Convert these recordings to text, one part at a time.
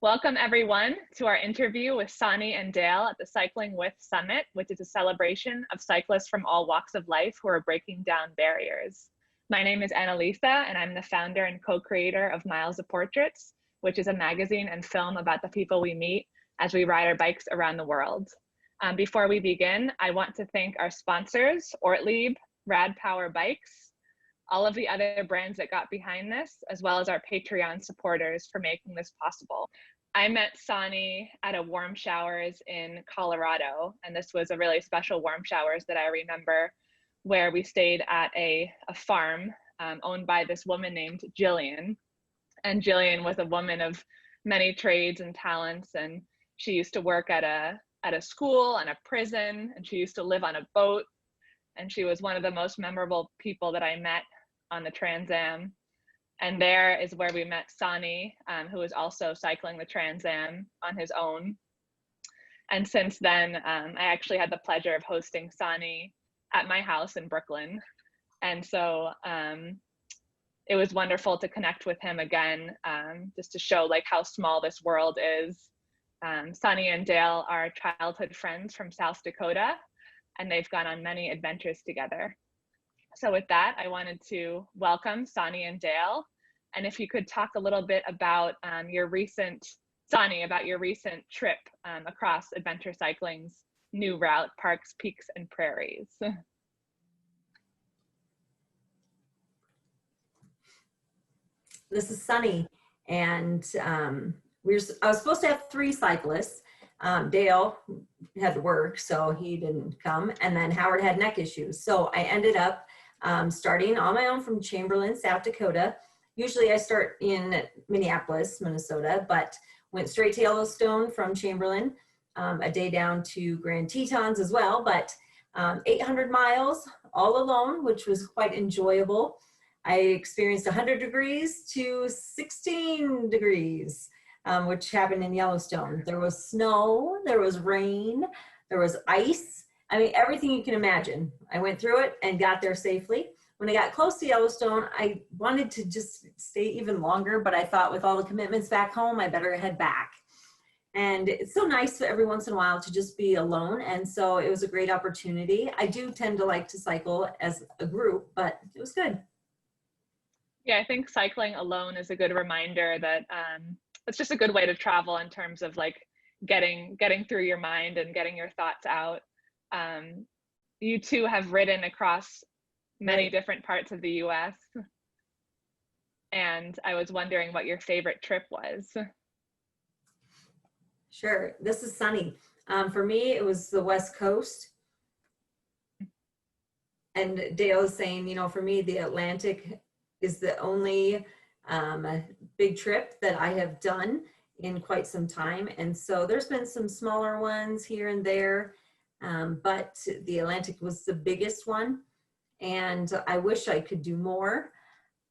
Welcome everyone to our interview with Sonny and Dale at the Cycling With Summit, which is a celebration of cyclists from all walks of life who are breaking down barriers. My name is Annalisa, and I'm the founder and co-creator of Miles of Portraits, which is a magazine and film about the people we meet as we ride our bikes around the world. Before we begin, I want to thank our sponsors, Ortlieb, Rad Power Bikes, all of the other brands that got behind this, as well as our Patreon supporters for making this possible. I met Sonny at a Warmshowers in Colorado, and this was a really special Warmshowers that I remember, where we stayed at a farm owned by this woman named Jillian. And Jillian was a woman of many trades and talents, and she used to work at a school and a prison, and she used to live on a boat. And she was one of the most memorable people that I met on the Trans Am. And there is where we met Sonny, who was also cycling the Trans Am on his own. And since then, I actually had the pleasure of hosting Sonny at my house in Brooklyn. And so it was wonderful to connect with him again, just to show like how small this world is. Sonny and Dale are childhood friends from South Dakota, and they've gone on many adventures together. So with that, I wanted to welcome Sonny and Dale. And if you could talk a little bit about Sonny, about your recent trip across adventure cycling's new route, Parks, Peaks, and Prairies. This is Sonny, and I was supposed to have 3 cyclists. Dale had to work, so he didn't come, and then Howard had neck issues. So I ended up starting on my own from Chamberlain, South Dakota. Usually I start in Minneapolis, Minnesota, but went straight to Yellowstone from Chamberlain, a day down to Grand Tetons as well, but 800 miles all alone, which was quite enjoyable. I experienced 100 degrees to 16 degrees. Which happened in Yellowstone. There was snow, there was rain, there was ice. I mean, everything you can imagine. I went through it and got there safely. When I got close to Yellowstone, I wanted to just stay even longer, but I thought with all the commitments back home, I better head back. And it's so nice every once in a while to just be alone. And so it was a great opportunity. I do tend to like to cycle as a group, but it was good. Yeah, I think cycling alone is a good reminder that it's just a good way to travel in terms of like getting through your mind and getting your thoughts out. You two have ridden across many different parts of the US. And I was wondering what your favorite trip was. Sure, this is Sonny. For me, it was the West Coast. And Dale is saying, you know, for me, the Atlantic is the only big trip that I have done in quite some time. And so there's been some smaller ones here and there, but the Atlantic was the biggest one. And I wish I could do more,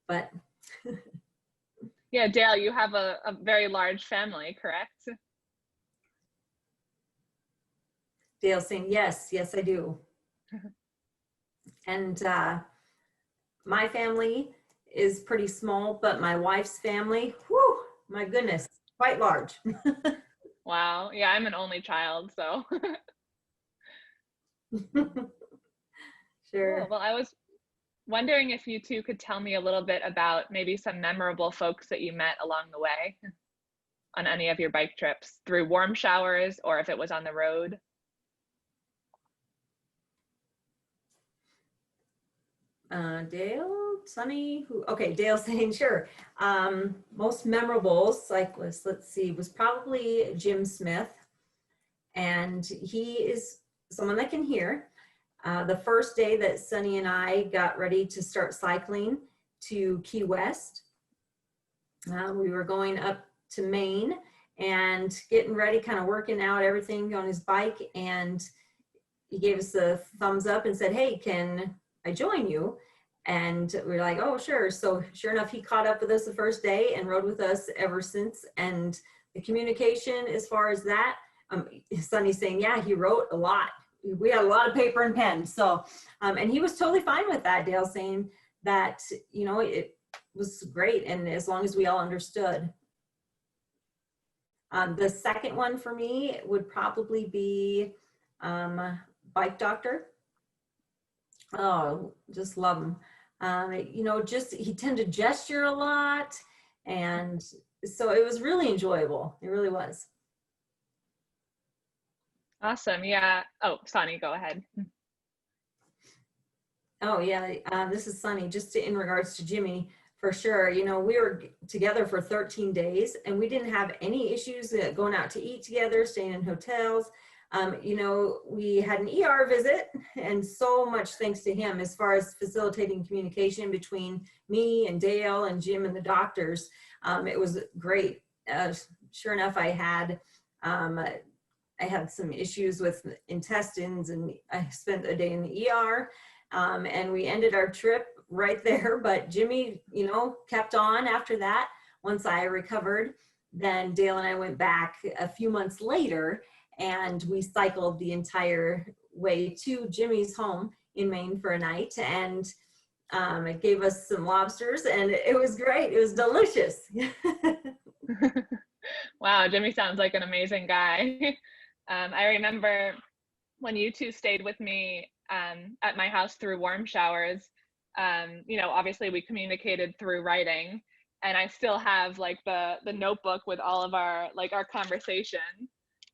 but. Yeah, Dale, you have a very large family, correct? Dale's saying, yes, I do. And my family is pretty small, but my wife's family, whew, my goodness, quite large. Wow. Yeah, I'm an only child, so. Sure. Cool. Well, I was wondering if you two could tell me a little bit about maybe some memorable folks that you met along the way on any of your bike trips through Warmshowers, or if it was on the road. Dale, Sonny, okay, Dale saying sure. Most memorable cyclist, let's see, was probably Jim Smith. And he is someone that can hear. The first day that Sonny and I got ready to start cycling to Key West, we were going up to Maine and getting ready, kind of working out everything on his bike. And he gave us a thumbs up and said, hey, can I join you? And we were like, oh, sure. So sure enough, he caught up with us the first day and rode with us ever since. And the communication as far as that, Sonny's saying, yeah, he wrote a lot. We had a lot of paper and pen. So, and he was totally fine with that, Dale, saying that, you know, it was great. And as long as we all understood. The second one for me would probably be Bike Doctor. Oh, just love him. You know, just he tended to gesture a lot, and so it was really enjoyable. It really was. Awesome. Yeah. Oh, Sonny, go ahead. Oh yeah, this is Sonny. Just in regards to Jimmy, for sure. You know, we were together for 13 days, and we didn't have any issues going out to eat together, staying in hotels. You know, we had an ER visit, and so much thanks to him as far as facilitating communication between me and Dale and Jim and the doctors. It was great. Sure enough, I had some issues with intestines, and I spent a day in the ER. And we ended our trip right there. But Jimmy, you know, kept on after that. Once I recovered, then Dale and I went back a few months later, and we cycled the entire way to Jimmy's home in Maine for a night. And it gave us some lobsters, and it was great. It was delicious. Wow, Jimmy sounds like an amazing guy. I remember when you two stayed with me at my house through Warmshowers. You know, obviously we communicated through writing, and I still have like the notebook with all of our conversation.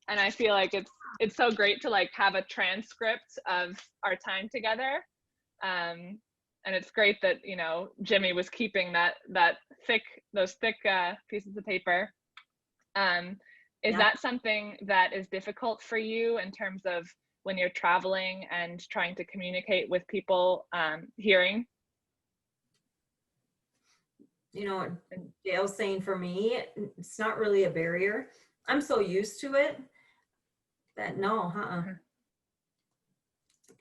And I feel like it's so great to like have a transcript of our time together. And it's great that, you know, Jimmy was keeping those thick pieces of paper. Is that something that is difficult for you in terms of when you're traveling and trying to communicate with people hearing? You know, Dale's saying for me, it's not really a barrier. I'm so used to it that no,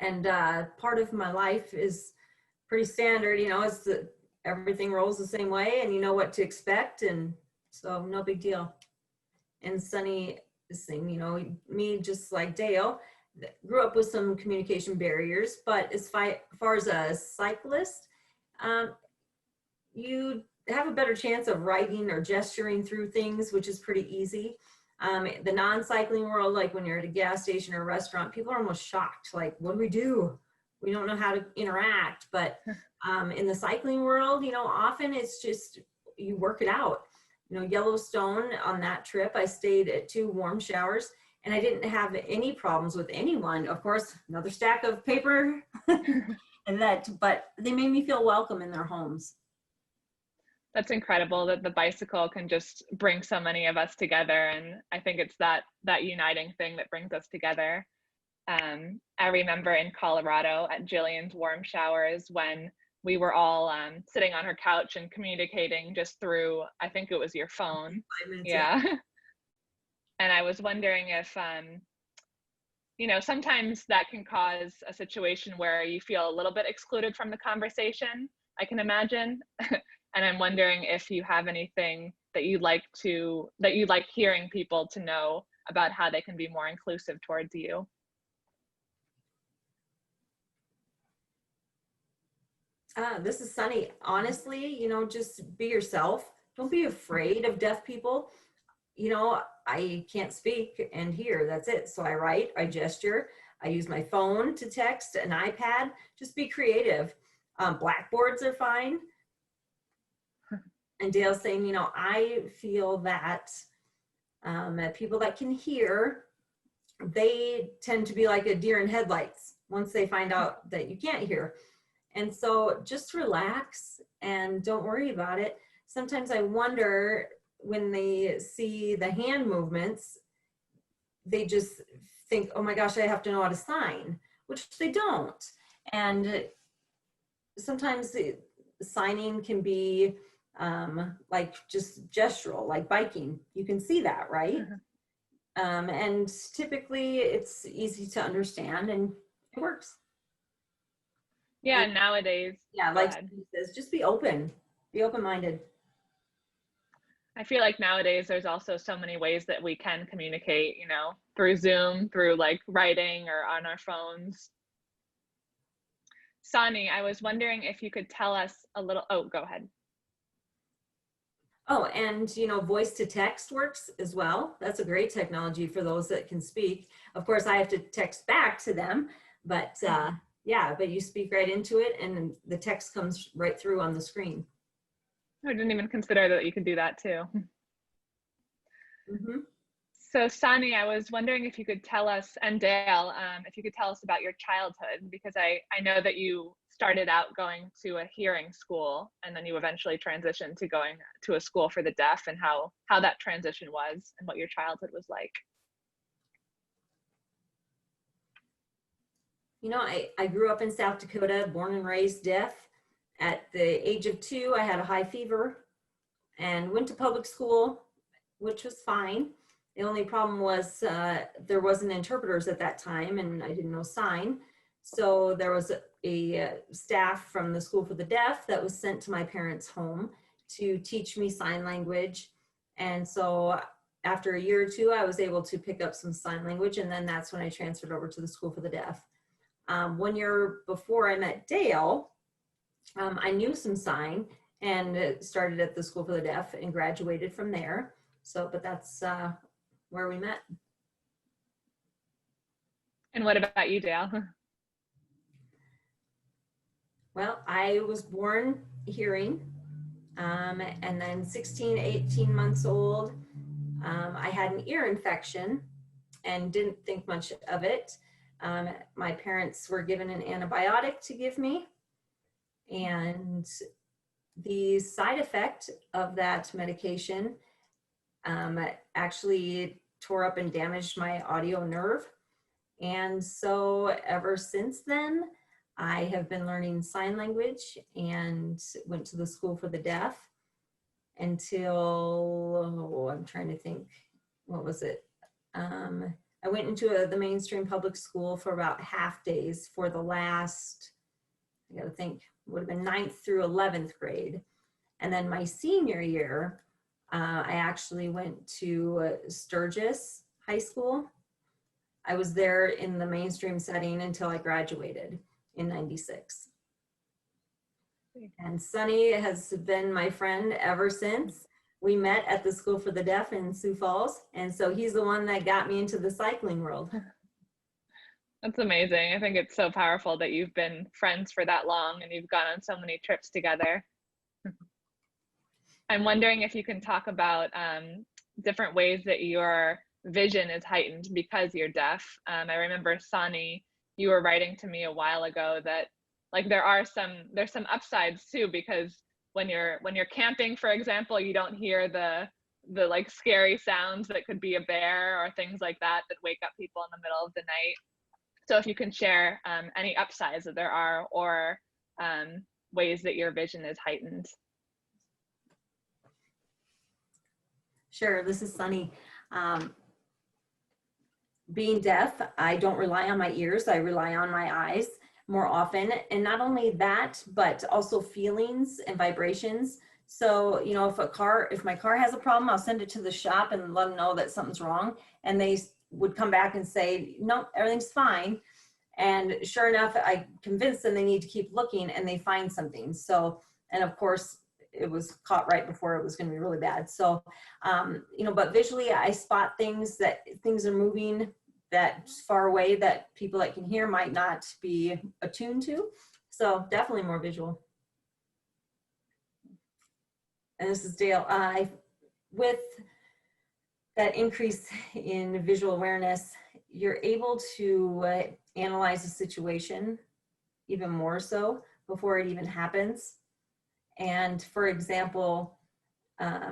And part of my life is pretty standard, you know, it's everything rolls the same way, and you know what to expect, and so no big deal. And Sonny is saying, you know, me just like Dale, grew up with some communication barriers, but as far as a cyclist, you have a better chance of writing or gesturing through things, which is pretty easy. The non-cycling world, like when you're at a gas station or a restaurant, people are almost shocked. Like, what do we do? We don't know how to interact. But in the cycling world, you know, often it's just, you work it out. You know, Yellowstone, on that trip, I stayed at 2 Warmshowers, and I didn't have any problems with anyone. Of course, another stack of paper but they made me feel welcome in their homes. That's incredible that the bicycle can just bring so many of us together. And I think it's that uniting thing that brings us together. I remember in Colorado at Jillian's Warmshowers when we were all sitting on her couch and communicating just through, I think it was your phone. Yeah. And I was wondering if, you know, sometimes that can cause a situation where you feel a little bit excluded from the conversation, I can imagine. And I'm wondering if you have anything that you'd like hearing people to know about how they can be more inclusive towards you. This is Sonny. Honestly, you know, just be yourself. Don't be afraid of deaf people. You know, I can't speak and hear, that's it. So I write, I gesture, I use my phone to text, an iPad. Just be creative. Blackboards are fine. And Dale's saying, you know, I feel that people that can hear, they tend to be like a deer in headlights once they find out that you can't hear. And so just relax and don't worry about it. Sometimes I wonder, when they see the hand movements, they just think, oh my gosh, I have to know how to sign, which they don't. And sometimes the signing can be like just gestural, like biking. You can see that, right? And typically it's easy to understand and it works. Yeah, and nowadays. Yeah, like he says, just be open-minded. I feel like nowadays there's also so many ways that we can communicate, you know, through Zoom, through like writing or on our phones. Sonny, I was wondering if you could tell us a little, oh, go ahead. Oh, and voice to text works as well. That's a great technology for those that can speak. Of course, I have to text back to them, but yeah, but you speak right into it and the text comes right through on the screen. I didn't even consider that you could do that too. Mm-hmm. So Sonny, I was wondering if you could tell us, and Dale, if you could tell us about your childhood, because I know that you started out going to a hearing school and then you eventually transitioned to going to a school for the deaf, and how that transition was and what your childhood was like. I grew up in South Dakota, born and raised deaf. At the age of 2, I had a high fever and went to public school, which was fine. The only problem was there wasn't interpreters at that time and I didn't know sign. So there was a staff from the School for the Deaf that was sent to my parents' home to teach me sign language. And so after a year or 2, I was able to pick up some sign language, and then that's when I transferred over to the School for the Deaf. 1 year before I met Dale, I knew some sign and started at the School for the Deaf and graduated from there. So, but that's where we met. And what about you, Dale? Well, I was born hearing, and then 16, 18 months old, I had an ear infection and didn't think much of it. My parents were given an antibiotic to give me, and the side effect of that medication actually tore up and damaged my audio nerve. And so ever since then, I have been learning sign language and went to the School for the Deaf until, I'm trying to think, what was it? I went into the mainstream public school for about half days for the last, I gotta think, would have been 9th through 11th grade. And then my senior year, I actually went to Sturgis High School. I was there in the mainstream setting until I graduated in 96. And Sonny has been my friend ever since. We met at the School for the Deaf in Sioux Falls. And so he's the one that got me into the cycling world. That's amazing. I think it's so powerful that you've been friends for that long and you've gone on so many trips together. I'm wondering if you can talk about different ways that your vision is heightened because you're deaf. I remember, Sonny, you were writing to me a while ago that like there's some upsides too, because when you're camping, for example, you don't hear the like scary sounds that could be a bear or things like that wake up people in the middle of the night. So if you can share any upsides that there are, or ways that your vision is heightened. Sure, this is Sonny. Being deaf, I don't rely on my ears, I rely on my eyes more often. And not only that, but also feelings and vibrations. So, if my car has a problem, I'll send it to the shop and let them know that something's wrong. And they would come back and say, no, everything's fine. And sure enough, I convinced them they need to keep looking and they find something. So, and of course, it was caught right before it was going to be really bad. So, but visually I spot things are moving that far away that people that can hear might not be attuned to. So definitely more visual. And this is Dale. With that increase in visual awareness, you're able to analyze a situation even more so before it even happens. And for example, at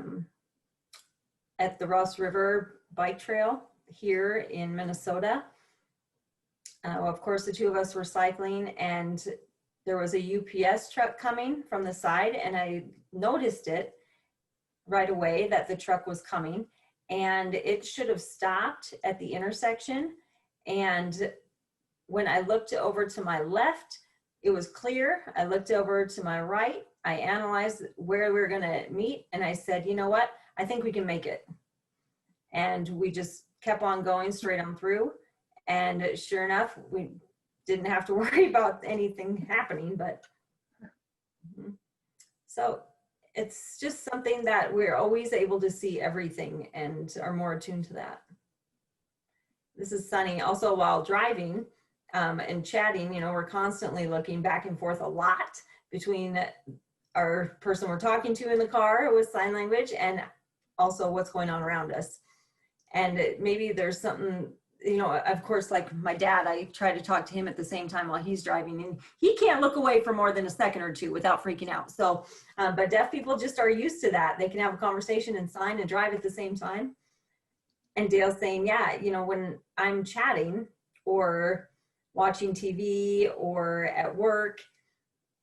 the Ross River Bike Trail here in Minnesota, of course, the two of us were cycling and there was a UPS truck coming from the side, and I noticed it right away that the truck was coming, and it should have stopped at the intersection. And when I looked over to my left, it was clear. I looked over to my right, I analyzed where we were going to meet, and I said, you know what, I think we can make it. And we just kept on going straight on through. And sure enough, we didn't have to worry about anything happening. But so it's just something that we're always able to see everything and are more attuned to that. This is Sonny. Also, while driving and chatting, you know, we're constantly looking back and forth a lot between our person we're talking to in the car with sign language and also what's going on around us. And maybe there's something, you know, of course, like my dad, I try to talk to him at the same time while he's driving, and he can't look away for more than a second or two without freaking out. So, but deaf people just are used to that. They can have a conversation and sign and drive at the same time. And Dale's saying, yeah, you know, when I'm chatting or watching TV or at work,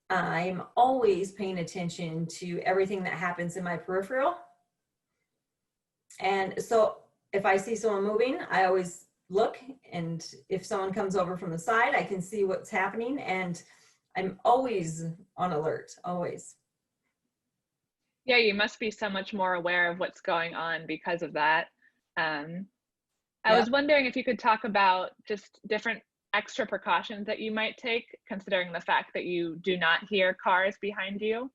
I'm always paying attention to everything that happens in my peripheral. And so if I see someone moving, I always look, and if someone comes over from the side, I can see what's happening, and I'm always on alert, always. Yeah, you must be so much more aware of what's going on because of that. I was wondering if you could talk about just different extra precautions that you might take, considering the fact that you do not hear cars behind you.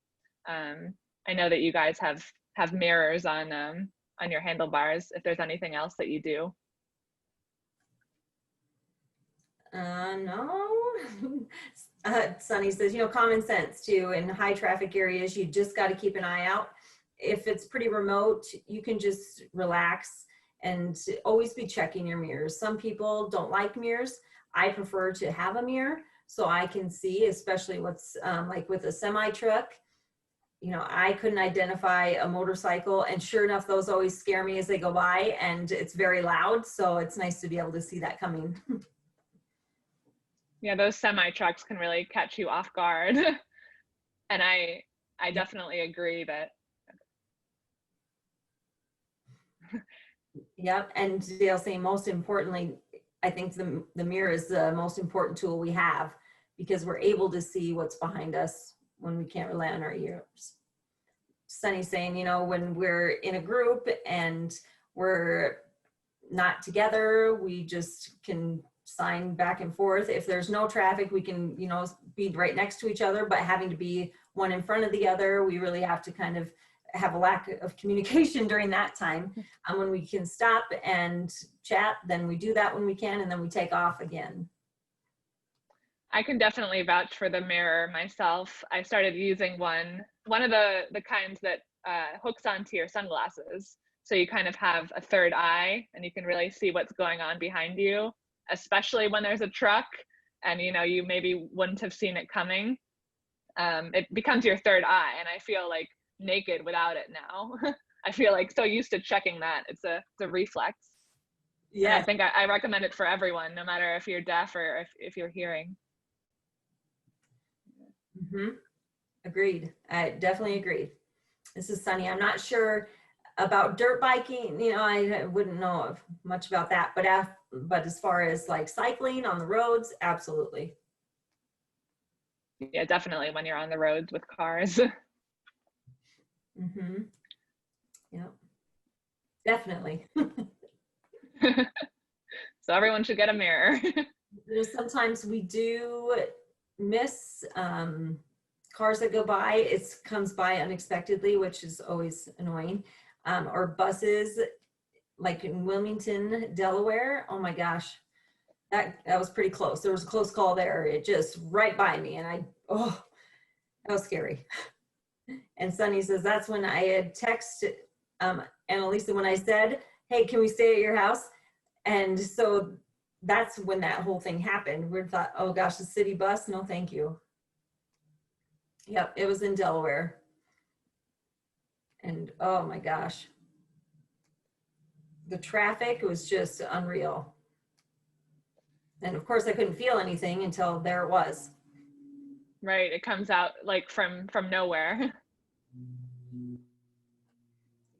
I know that you guys have mirrors on your handlebars. If there's anything else that you do. No. Sonny says, you know, common sense too. In high traffic areas, you just got to keep an eye out. If it's pretty remote, you can just relax and always be checking your mirrors. Some people don't like mirrors. I prefer to have a mirror so I can see, especially what's like with a semi truck. You know, I couldn't identify a motorcycle, and sure enough, those always scare me as they go by, and it's very loud. So it's nice to be able to see that coming. Yeah, those semi trucks can really catch you off guard. And I definitely agree that. Yep. And they'll say, most importantly, I think the mirror is the most important tool we have, because we're able to see what's behind us when we can't rely on our ears. Sonny's saying, you know, when we're in a group and we're not together, we just can sign back and forth. If there's no traffic, we can, you know, be right next to each other, but having to be one in front of the other, we really have to kind of have a lack of communication during that time. When we can stop and chat, then we do that when we can, and then we take off again. I can definitely vouch for the mirror myself. I started using one of the kinds that hooks onto your sunglasses. So you kind of have a third eye and you can really see what's going on behind you, especially when there's a truck and, you know, you maybe wouldn't have seen it coming. It becomes your third eye, and I feel like naked without it now. I feel like so used to checking that. It's a reflex. Yeah. I think I recommend it for everyone, no matter if you're deaf or if you're hearing. Mm-hmm. Agreed. I definitely agree. This is Sonny. I'm not sure about dirt biking. You know, I wouldn't know much about that, but as far as like cycling on the roads, absolutely. Yeah, definitely when you're on the roads with cars. Mm-hmm. Yep. Definitely. So everyone should get a mirror. You know, sometimes we do miss cars that go by. It comes by unexpectedly, which is always annoying. Or buses, like in Wilmington, Delaware. Oh my gosh, that was pretty close. There was a close call there. It just right by me, and that was scary. And Sonny says that's when I had texted Annalisa when I said, hey, can we stay at your house? And so that's when that whole thing happened. We thought, oh gosh, the city bus, no thank you. Yep, it was in Delaware. And oh my gosh, the traffic was just unreal. And of course I couldn't feel anything until there it was. Right, it comes out like from nowhere.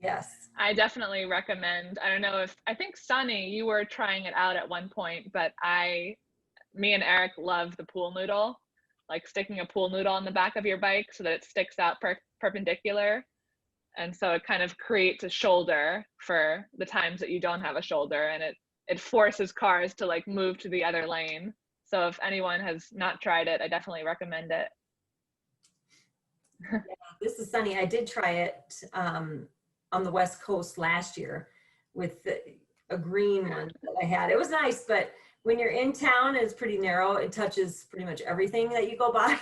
Yes. I definitely recommend, I don't know I think Sonny, you were trying it out at one point, but me and Eric love the pool noodle, like sticking a pool noodle on the back of your bike so that it sticks out perpendicular. And so it kind of creates a shoulder for the times that you don't have a shoulder, and it forces cars to like move to the other lane. So if anyone has not tried it, I definitely recommend it. This is Sonny. I did try it on the West Coast last year with a green one that I had. It was nice, but when you're in town, it's pretty narrow. It touches pretty much everything that you go by.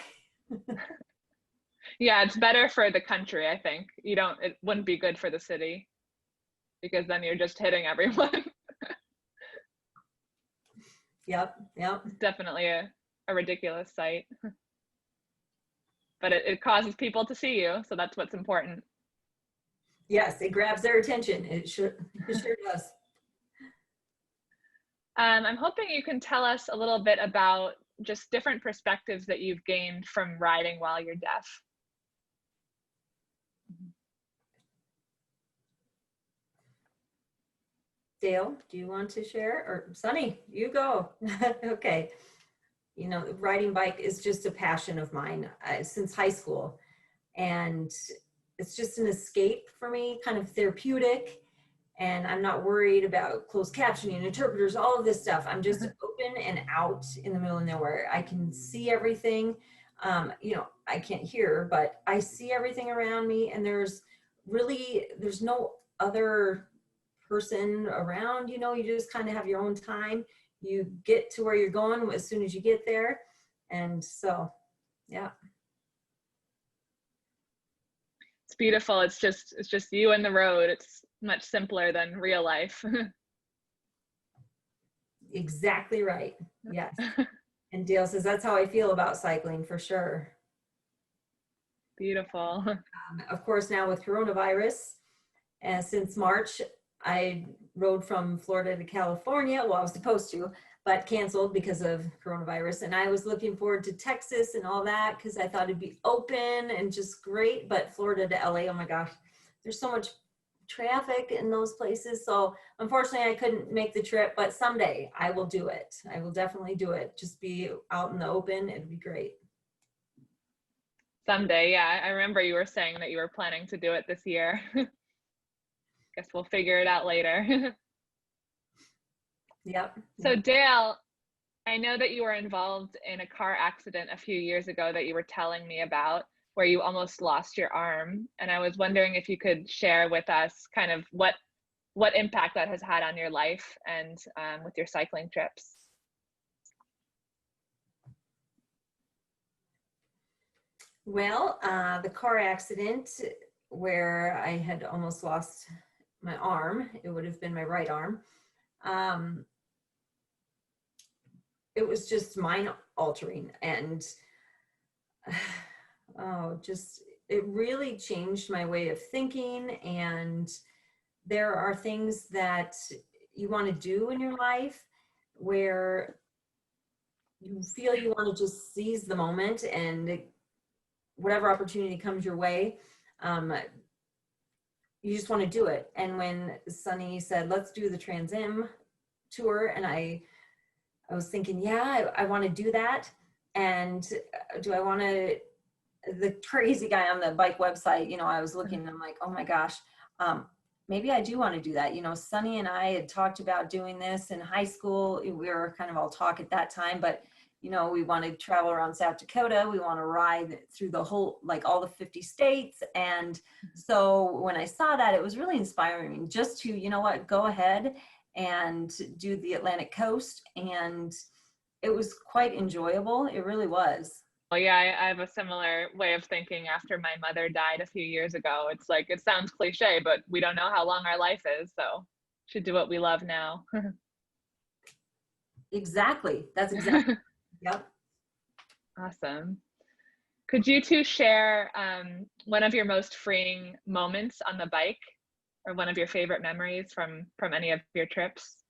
Yeah, it's better for the country, I think. It wouldn't be good for the city because then you're just hitting everyone. Yep, yep. It's definitely a ridiculous sight. But it causes people to see you, so that's what's important. Yes, it grabs their attention. It sure does. I'm hoping you can tell us a little bit about just different perspectives that you've gained from riding while you're deaf. Dale, do you want to share? Or Sonny, you go. Okay. You know, riding bike is just a passion of mine since high school. And it's just an escape for me, kind of therapeutic. And I'm not worried about closed captioning, interpreters, all of this stuff. I'm just open and out in the middle of nowhere. I can see everything. You know, I can't hear, but I see everything around me. And there's no other person around, you know, you just kind of have your own time. You get to where you're going as soon as you get there. And so, yeah. It's beautiful. It's just you and the road. It's much simpler than real life. Exactly right. Yes. And Dale says, that's how I feel about cycling for sure. Beautiful. Of course, now with coronavirus, since March, I rode from Florida to California. Well, I was supposed to, but canceled because of coronavirus. And I was looking forward to Texas and all that because I thought it'd be open and just great. But Florida to LA, oh my gosh, there's so much traffic in those places. So unfortunately, I couldn't make the trip, but someday I will do it. I will definitely do it. Just be out in the open. It'd be great. Someday, yeah. I remember you were saying that you were planning to do it this year. Guess we'll figure it out later. Yep. So Dale, I know that you were involved in a car accident a few years ago that you were telling me about, where you almost lost your arm. And I was wondering if you could share with us kind of what impact that has had on your life and with your cycling trips. Well, the car accident where I had almost lost my arm, it would have been my right arm. It was just mind altering, and it really changed my way of thinking. And there are things that you want to do in your life where you feel you want to just seize the moment, and whatever opportunity comes your way, you just want to do it. And when Sonny said, let's do the Trans Am tour, and I was thinking, yeah, I want to do that. And do I want to, the crazy guy on the bike website, you know, I was looking and I'm like, oh my gosh, maybe I do want to do that. You know, Sonny and I had talked about doing this in high school. We were kind of all talk at that time, but you know, we want to travel around South Dakota. We want to ride through the whole, like all the 50 states. And so when I saw that, it was really inspiring just to, you know what, go ahead and do the Atlantic coast. And it was quite enjoyable. It really was. Well, yeah, I have a similar way of thinking after my mother died a few years ago. It's like, it sounds cliche, but we don't know how long our life is. So should do what we love now. Exactly. That's exactly. Yep. Awesome. Could you two share one of your most freeing moments on the bike, or one of your favorite memories from any of your trips?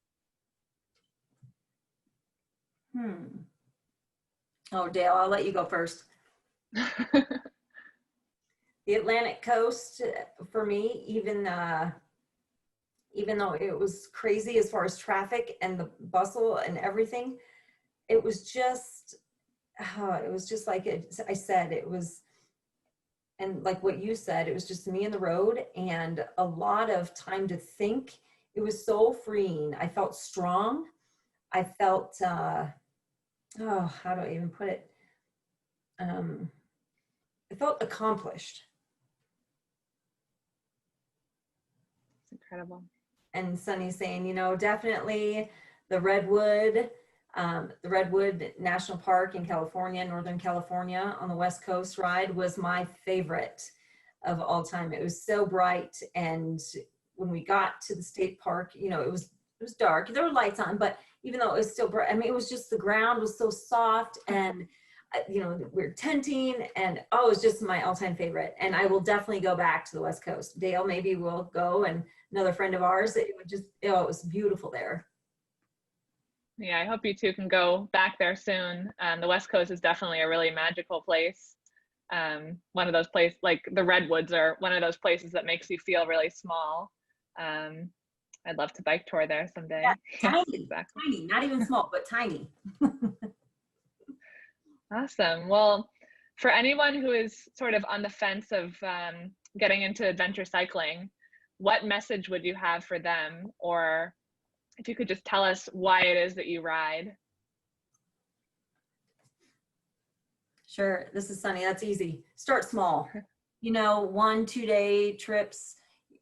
Oh, Dale, I'll let you go first. The Atlantic coast for me, even though it was crazy as far as traffic and the bustle and everything, it was just like I said, it was, and like what you said, it was just me and the road and a lot of time to think. It was so freeing. I felt strong. I felt, how do I even put it? I felt accomplished. It's incredible. And Sonny's saying, you know, definitely the Redwood National Park in California, Northern California on the West Coast ride was my favorite of all time. It was so bright. And when we got to the state park, you know, it was dark. There were lights on, but even though it was still bright, I mean, it was just, the ground was so soft, and you know, we were tenting, and oh, it was just my all-time favorite. And I will definitely go back to the West Coast. Dale, maybe we'll go, and another friend of ours. It would just, oh, it was beautiful there. Yeah, I hope you two can go back there soon. The West Coast is definitely a really magical place. One of those places, like the Redwoods, are one of those places that makes you feel really small. I'd love to bike tour there someday. Yeah, Yes, tiny, exactly. tiny, not even small, but tiny. Awesome. Well, for anyone who is sort of on the fence of getting into adventure cycling, what message would you have for them? Or if you could just tell us why it is that you ride. Sure, this is Sonny. That's easy. Start small. You know, 1-2 day trips.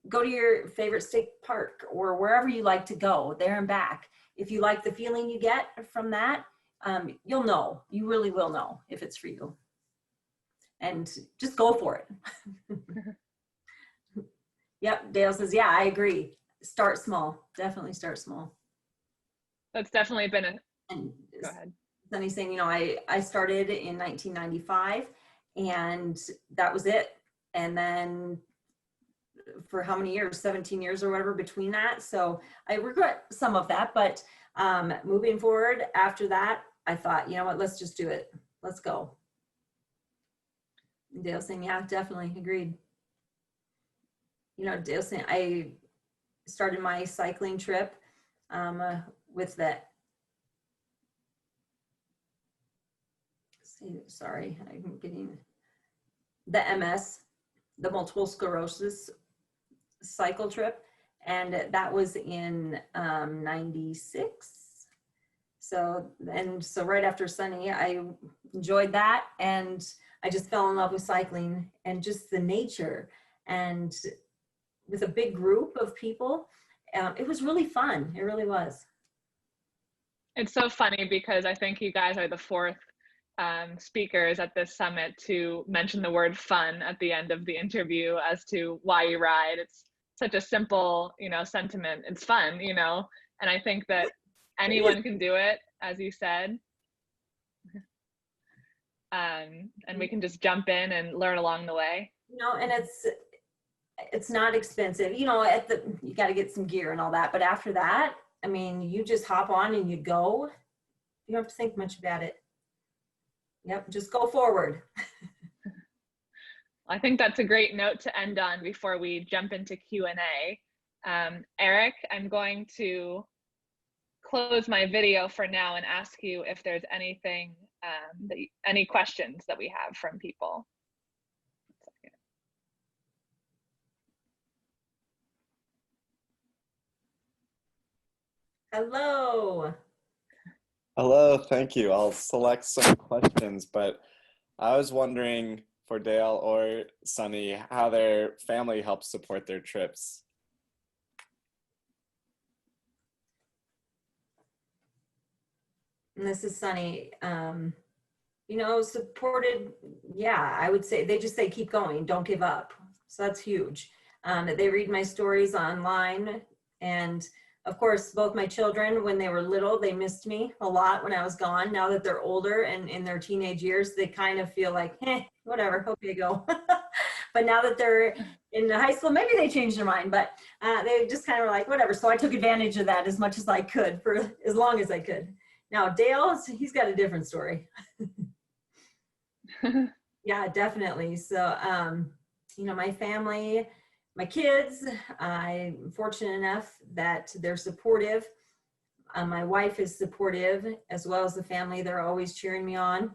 Go to your favorite state park or wherever you like to go, there and back. If you like the feeling you get from that, you'll know. You really will know if it's for you. And just go for it. Yep, Dale says, yeah, I agree. Start small. Definitely start small. That's definitely been a, And go ahead. Sonny's saying, you know, I started in 1995, and that was it. And then for how many years, 17 years or whatever between that. So I regret some of that, but moving forward after that, I thought, you know what, let's just do it. Let's go. And Dale saying, yeah, definitely agreed. You know, Dale saying, I started my cycling trip with the, sorry, I'm getting the MS, the multiple sclerosis cycle trip, and that was in 96. So right after Sonny, I enjoyed that, and I just fell in love with cycling and just the nature, and with a big group of people. It was really fun. It really was. It's so funny because I think you guys are the fourth speakers at this summit to mention the word fun at the end of the interview as to why you ride. It's such a simple, you know, sentiment. It's fun, you know, and I think that anyone can do it, as you said. And we can just jump in and learn along the way. You know, and it's not expensive. You know, you got to get some gear and all that, but after that, I mean, you just hop on and you go. You don't have to think much about it. Yep, just go forward. I think that's a great note to end on before we jump into Q&A. Eric, I'm going to close my video for now and ask you if there's anything, any questions that we have from people. Hello. Hello, thank you. I'll select some questions, but I was wondering for Dale or Sonny how their family helps support their trips. And this is Sonny. You know, supported, yeah, I would say, they just say, keep going, don't give up. So that's huge. They read my stories online. And of course, both my children, when they were little, they missed me a lot when I was gone. Now that they're older and in their teenage years, they kind of feel like, whatever, okay, go. But now that they're in high school, maybe they changed their mind, but they just kind of were like, whatever. So I took advantage of that as much as I could for as long as I could. Now, Dale, he's got a different story. Yeah, definitely. So, you know, my family, my kids, I'm fortunate enough that they're supportive. My wife is supportive, as well as the family. They're always cheering me on.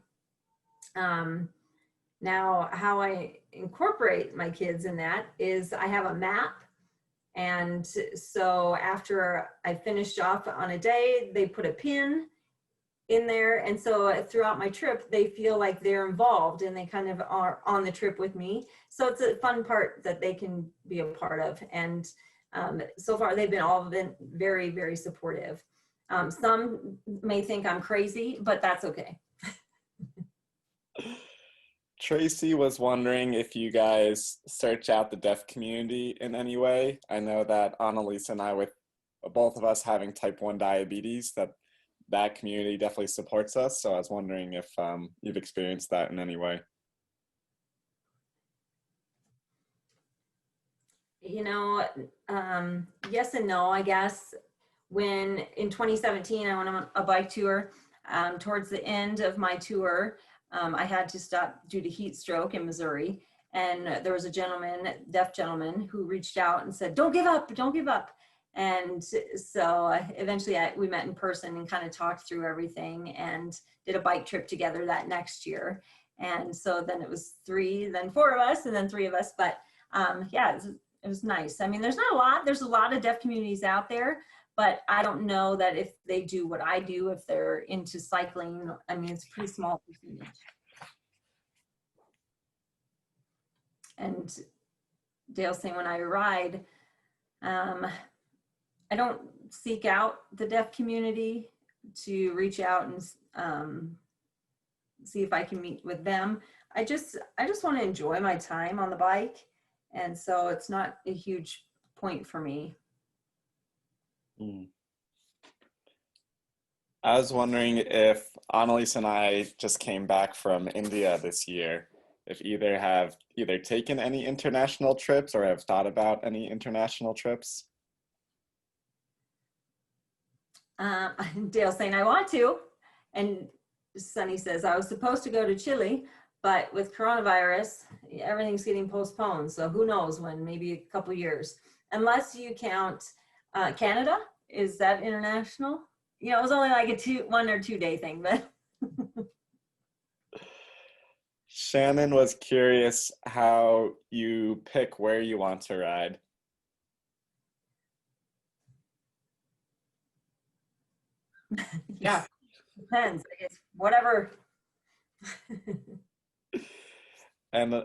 Now, how I incorporate my kids in that is I have a map. And so after I finished off on a day, they put a pin in there. And so throughout my trip, they feel like they're involved and they kind of are on the trip with me. So it's a fun part that they can be a part of. And so far they've been very, very supportive. Some may think I'm crazy, but that's okay. Tracy was wondering if you guys search out the deaf community in any way. I know that Annalisa and I, with both of us having type 1 diabetes, that community definitely supports us. So I was wondering if you've experienced that in any way. You know, yes and no, I guess. When in 2017, I went on a bike tour. Towards the end of my tour, I had to stop due to heat stroke in Missouri. And there was a deaf gentleman, who reached out and said, "Don't give up, don't give up." And so eventually we met in person and kind of talked through everything and did a bike trip together that next year. And so then it was 3, then 4 of us, and then 3 of us. But yeah, it was nice. I mean, there's a lot of deaf communities out there, but I don't know that if they do what I do, if they're into cycling. I mean, it's a pretty small percentage. And Dale's saying, when I ride, I don't seek out the deaf community to reach out and see if I can meet with them. I just want to enjoy my time on the bike. And so it's not a huge point for me. I was wondering if Annalise and I just came back from India this year, if either have taken any international trips or have thought about any international trips. Dale's saying, I want to. And Sonny says, I was supposed to go to Chile, but with coronavirus, everything's getting postponed. So who knows when, maybe a couple years. Unless you count Canada. Is that international? You know, it was only like a 1 or 2 day thing, but. Shannon was curious how you pick where you want to ride. Yeah, depends. I guess whatever. And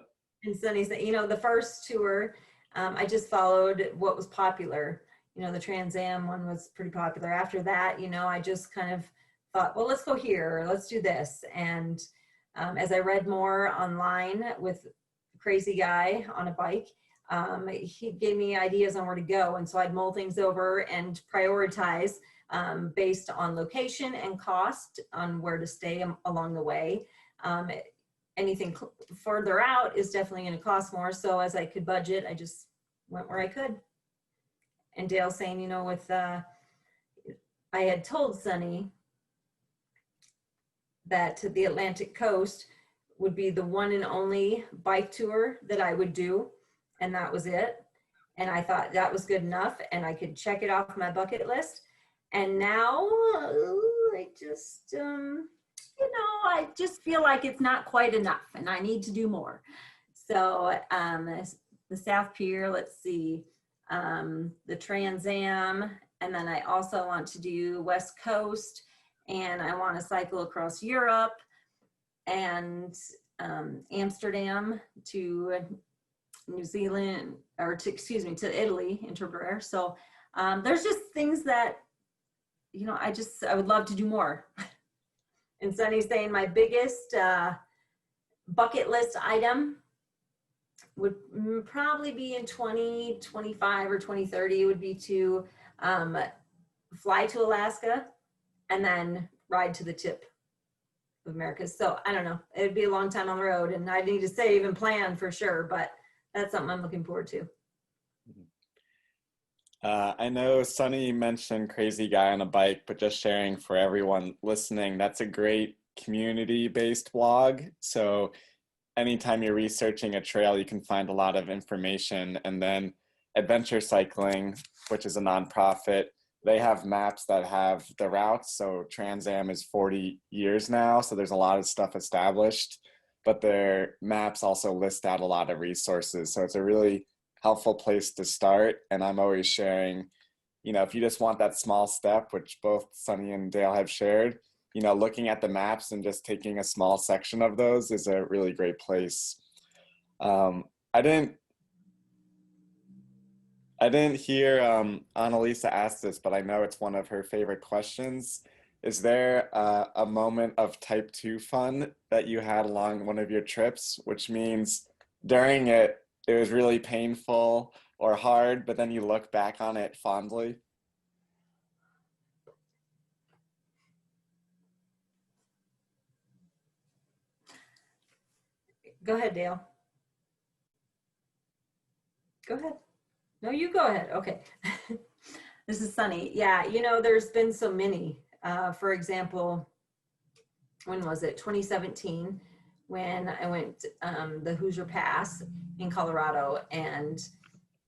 Sonny said, you know, the first tour, I just followed what was popular. You know, the Trans Am one was pretty popular. After that, you know, I just kind of thought, well, let's go here, or let's do this. And as I read more online with a crazy guy on a bike, he gave me ideas on where to go. And so I'd mull things over and prioritize based on location and cost on where to stay along the way. Anything further out is definitely going to cost more. So as I could budget, I just went where I could. And Dale saying, you know, with, I had told Sonny that the Atlantic coast would be the one and only bike tour that I would do. And that was it. And I thought that was good enough and I could check it off my bucket list. And now I just, you know, I just feel like it's not quite enough and I need to do more. So the South Pier, let's see, the Trans Am, and then I also want to do West Coast, and I want to cycle across Europe and Amsterdam to New Zealand, or to Italy, Interbrare. So there's just things that, you know, I would love to do more. And Sonny's saying my biggest bucket list item would probably be in 2025 or 2030 would be to fly to Alaska and then ride to the tip of America. So I don't know, it'd be a long time on the road and I need to save and plan for sure, but that's something I'm looking forward to. I know Sonny mentioned Crazy Guy on a Bike, but just sharing for everyone listening, that's a great community-based blog. So anytime you're researching a trail, you can find a lot of information. And then Adventure Cycling, which is a nonprofit, they have maps that have the routes. So Trans Am is 40 years now, so there's a lot of stuff established, but their maps also list out a lot of resources. So it's a really helpful place to start. And I'm always sharing, you know, if you just want that small step, which both Sonny and Dale have shared, looking at the maps and just taking a small section of those is a really great place. I didn't hear Annalisa ask this, but I know it's one of her favorite questions. Is there a moment of type 2 fun that you had along one of your trips, which means during it, it was really painful or hard, but then you look back on it fondly? Go ahead, Dale. Go ahead. No, you go ahead. Okay. This is Sonny. Yeah, there's been so many. For example, when was it? 2017, when I went the Hoosier Pass in Colorado, and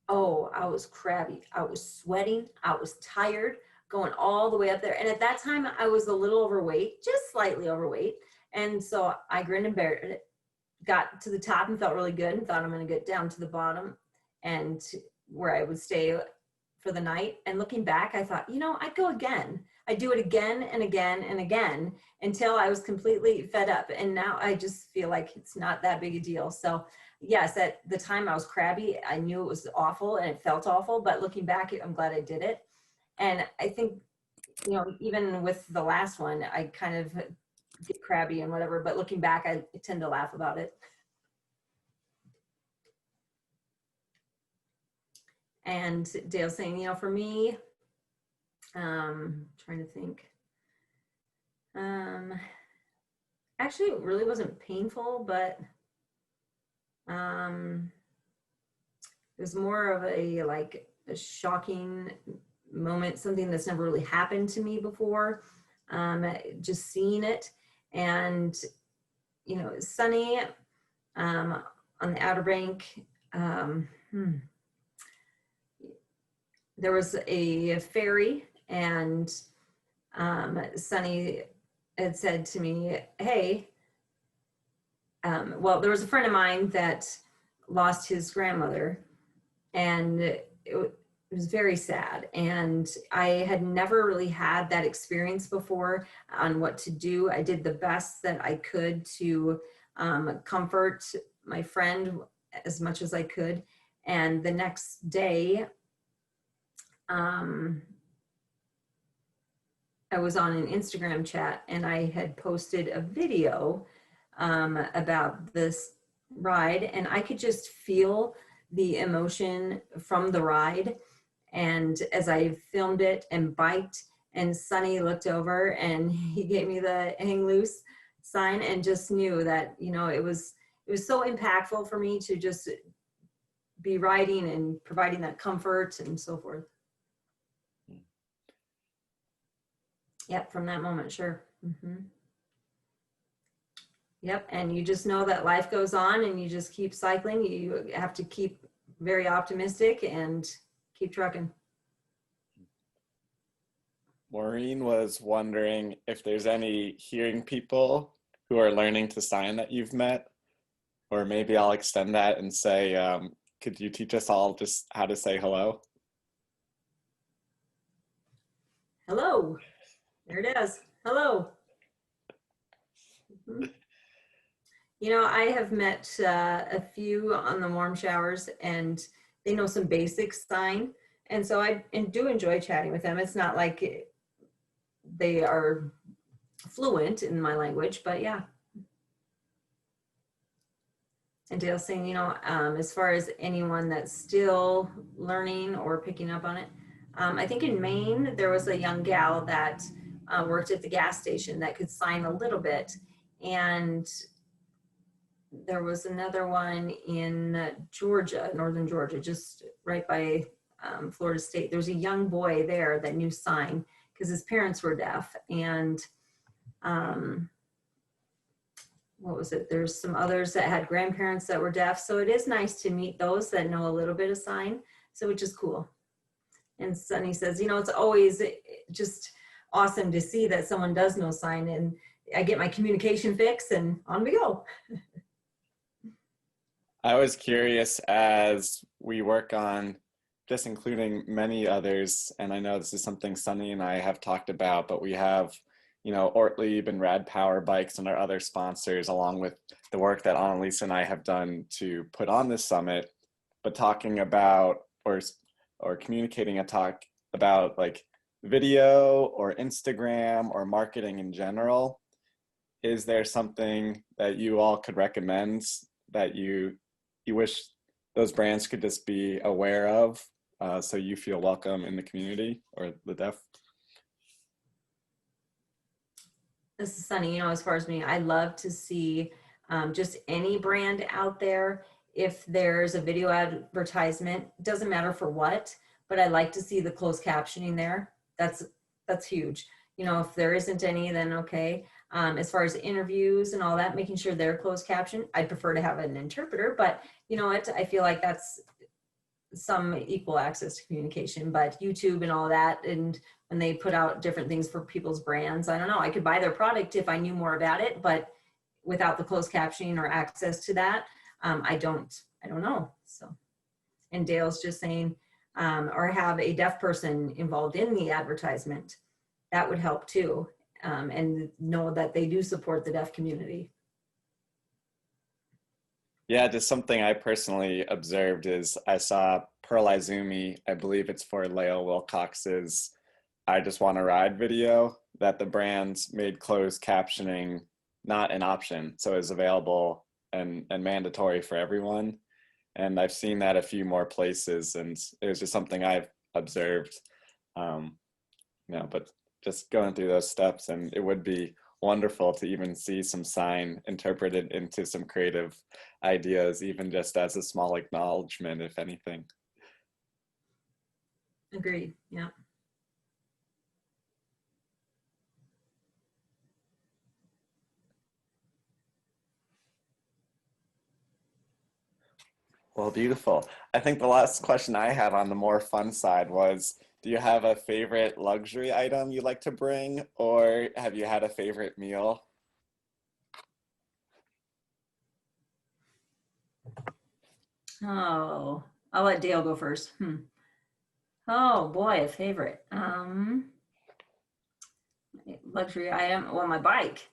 I was crabby. I was sweating. I was tired going all the way up there. And at that time, I was a little overweight, just slightly overweight. And so I grinned and bared it, got to the top and felt really good and thought I'm going to get down to the bottom and where I would stay for the night. And looking back, I thought, I'd go again. I'd do it again and again and again until I was completely fed up. And now I just feel like it's not that big a deal. So yes, at the time I was crabby. I knew it was awful and it felt awful, but looking back, I'm glad I did it. And I think, even with the last one, I kind of get crabby and whatever, but looking back, I tend to laugh about it. And Dale's saying, for me, trying to think. Actually, it really wasn't painful, but it was more of a shocking moment, something that's never really happened to me before. Just seeing it, and Sonny on the Outer Bank. There was a ferry, and Sonny had said to me, hey, well, there was a friend of mine that lost his grandmother, and it was very sad. And I had never really had that experience before on what to do. I did the best that I could to comfort my friend as much as I could. And the next day, I was on an Instagram chat, and I had posted a video about this ride, and I could just feel the emotion from the ride. And as I filmed it and biked, and Sonny looked over and he gave me the hang loose sign, and just knew that, it was so impactful for me to just be riding and providing that comfort and so forth. Yep, from that moment, sure. Mm-hmm. Yep, and you just know that life goes on, and you just keep cycling. You have to keep very optimistic and keep trucking. Maureen was wondering if there's any hearing people who are learning to sign that you've met, or maybe I'll extend that and say, could you teach us all just how to say hello? Hello. There it is. Hello. Mm-hmm. I have met a few on the Warmshowers, and they know some basic sign. And so I do enjoy chatting with them. It's not like they are fluent in my language, but yeah. And Dale's saying, as far as anyone that's still learning or picking up on it, I think in Maine, there was a young gal that worked at the gas station that could sign a little bit. And there was another one in Georgia, northern Georgia, just right by Florida State. There was a young boy there that knew sign because his parents were deaf. And what was it? There's some others that had grandparents that were deaf. So it is nice to meet those that know a little bit of sign. So which is cool. And Sonny says, it's always just awesome to see that someone does know sign, and I get my communication fix and on we go. I was curious, as we work on just including many others, and I know this is something Sonny and I have talked about, but we have Ortlieb and Rad Power Bikes and our other sponsors, along with the work that Annalisa and I have done to put on this summit, but talking about or communicating a talk about like video or Instagram or marketing in general. Is there something that you all could recommend that you wish those brands could just be aware of, so you feel welcome in the community or the deaf? This is Sonny. As far as me, I love to see just any brand out there. If there's a video advertisement, doesn't matter for what, but I like to see the closed captioning there. That's huge. If there isn't any, then okay. As far as interviews and all that, making sure they're closed caption. I'd prefer to have an interpreter, but you know what? I feel like that's some equal access to communication. But YouTube and all that, and when they put out different things for people's brands, I don't know. I could buy their product if I knew more about it, but without the closed captioning or access to that, I don't know. So, and Dale's just saying, or have a deaf person involved in the advertisement. That would help too. And know that they do support the deaf community. Yeah, just something I personally observed is I saw Pearl Izumi, I believe it's for Leo Wilcox's I Just Want to Ride video, that the brands made closed captioning not an option. So it's available and mandatory for everyone. And I've seen that a few more places, and it was just something I've observed. But just going through those steps, and it would be wonderful to even see some sign interpreted into some creative ideas, even just as a small acknowledgement, if anything. Agreed. Yeah. Well, beautiful. I think the last question I had on the more fun side was, do you have a favorite luxury item you like to bring, or have you had a favorite meal? Oh, I'll let Dale go first. Oh boy, a favorite. Luxury item. Well, my bike.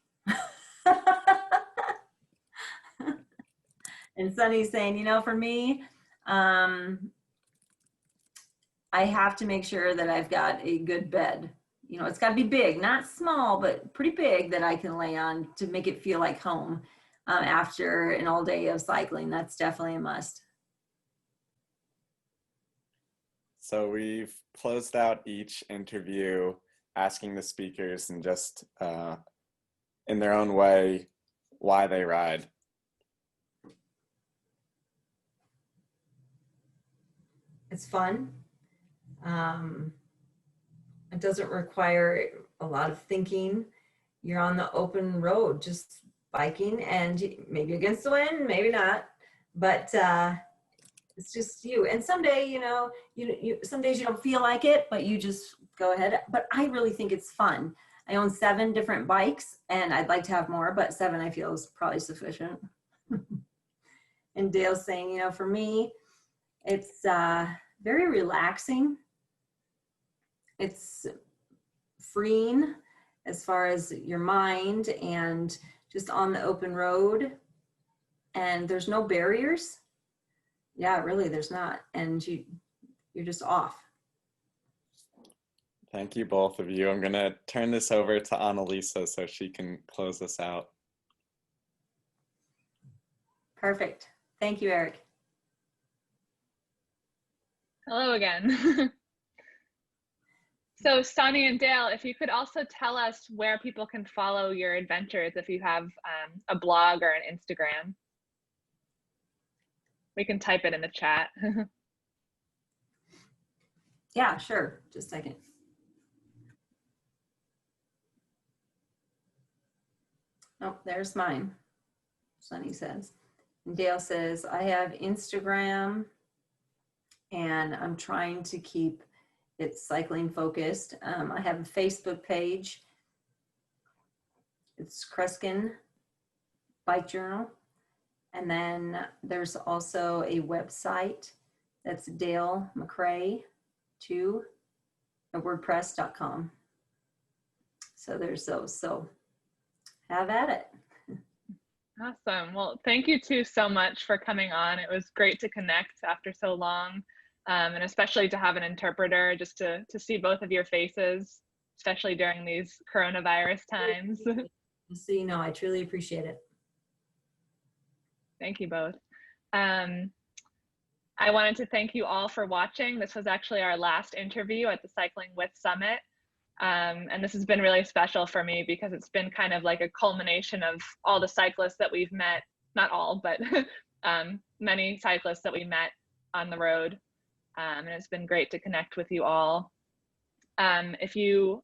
And Sonny's saying, for me, I have to make sure that I've got a good bed. It's got to be big, not small, but pretty big that I can lay on to make it feel like home after an all day of cycling. That's definitely a must. So we've closed out each interview asking the speakers and just in their own way why they ride. It's fun. It doesn't require a lot of thinking. You're on the open road, just biking, and maybe against the wind, maybe not, but it's just you. And someday, you some days you don't feel like it, but you just go ahead. But I really think it's fun. I own 7 different bikes, and I'd like to have more, but 7 I feel is probably sufficient. And Dale's saying, for me, it's very relaxing. It's freeing as far as your mind, and just on the open road, and there's no barriers. Yeah, really, there's not. And you're just off. Thank you, both of you. I'm going to turn this over to Annalisa so she can close us out. Perfect. Thank you, Eric. Hello again. So Sonny and Dale, if you could also tell us where people can follow your adventures, if you have a blog or an Instagram. We can type it in the chat. Yeah, sure. Just a second. Oh, there's mine. Sonny says. And Dale says, I have Instagram, and I'm trying to keep it cycling focused. I have a Facebook page. It's Kreskin Bike Journal. And then there's also a website that's Dale McCrae 2 at WordPress.com. So there's those. So have at it. Awesome. Well, thank you two so much for coming on. It was great to connect after so long, and especially to have an interpreter just to see both of your faces, especially during these coronavirus times. So, you know, I truly appreciate it. Thank you both. I wanted to thank you all for watching. This was actually our last interview at the Cycling With Summit. And this has been really special for me because it's been kind of like a culmination of all the cyclists that we've met, not all, but many cyclists that we met on the road. And it's been great to connect with you all. If you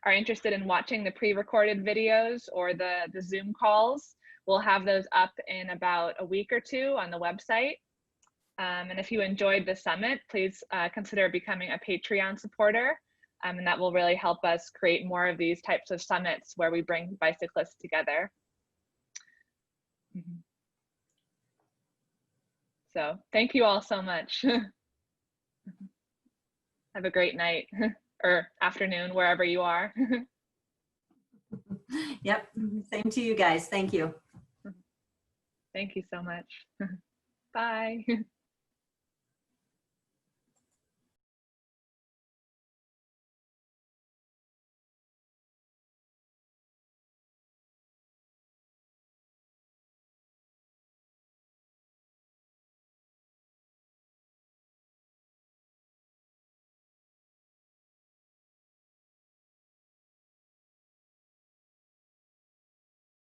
are interested in watching the pre-recorded videos or the Zoom calls, we'll have those up in about a week or two on the website. And if you enjoyed the summit, please consider becoming a Patreon supporter. And that will really help us create more of these types of summits where we bring bicyclists together. So thank you all so much. Have a great night or afternoon, wherever you are. Yep, same to you guys. Thank you. Thank you so much. Bye.